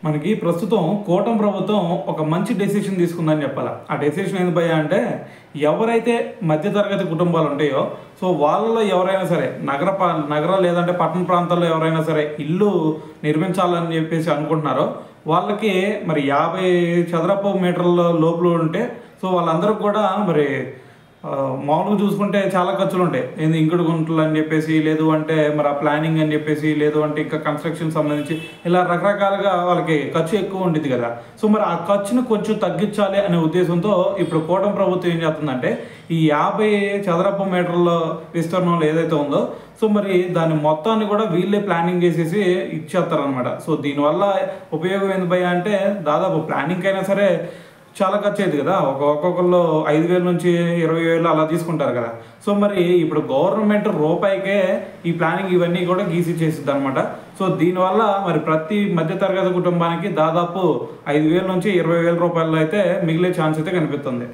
మనకి ప్రస్తుతం కూటమి ప్రభుత్వం ఒక మంచి డెసిషన్ తీసుకుందని చెప్పాలి. ఆ డెసిషన్ ఏంది భయ్యా అంటే, ఎవరైతే మధ్యతరగతి కుటుంబాలు ఉంటాయో సో వాళ్ళలో ఎవరైనా సరే నగర లేదంటే పట్టణ ప్రాంతాల్లో ఎవరైనా సరే ఇల్లు నిర్మించాలని చెప్పేసి అనుకుంటున్నారో వాళ్ళకి మరి 50 చదరపు మీటర్ల లోపల ఉంటే సో వాళ్ళందరికీ కూడా మరి మామూలుగా చూసుకుంటే చాలా ఖర్చులు ఉంటాయి. ఏంది ఇంకుడు గుంటలు అని చెప్పేసి, లేదు అంటే మరి ఆ ప్లానింగ్ అని చెప్పేసి, లేదు అంటే ఇంకా కన్స్ట్రక్షన్ సంబంధించి ఇలా రకరకాలుగా వాళ్ళకి ఖర్చు ఎక్కువ ఉంటుంది కదా. సో మరి ఆ ఖర్చును కొంచెం తగ్గించాలి అనే ఉద్దేశంతో ఇప్పుడు కూటమి ప్రభుత్వం ఏం చేస్తుందంటే ఈ 50 చదరపు మీటర్ల విస్తీర్ణంలో ఏదైతే ఉందో సో మరి దాని మొత్తాన్ని కూడా వీళ్ళే ప్లానింగ్ చేసేసి ఇచ్చేస్తారనమాట. సో దీనివల్ల ఉపయోగం ఏంది భయ్యా అంటే, దాదాపు ప్లానింగ్ అయినా సరే చాలా ఖర్చు అయింది కదా. ఒక్కొక్కళ్ళు 5,000 నుంచి 20,000 అలా తీసుకుంటారు కదా. సో మరి ఇప్పుడు గవర్నమెంట్ రూపాయికే ఈ ప్లానింగ్ ఇవన్నీ కూడా గీసి చేసిద్ది అనమాట. సో దీనివల్ల మరి ప్రతి మధ్యతరగతి కుటుంబానికి దాదాపు 5,000 నుంచి 20,000 రూపాయలు అయితే మిగిలే ఛాన్స్ అయితే కనిపిస్తుంది.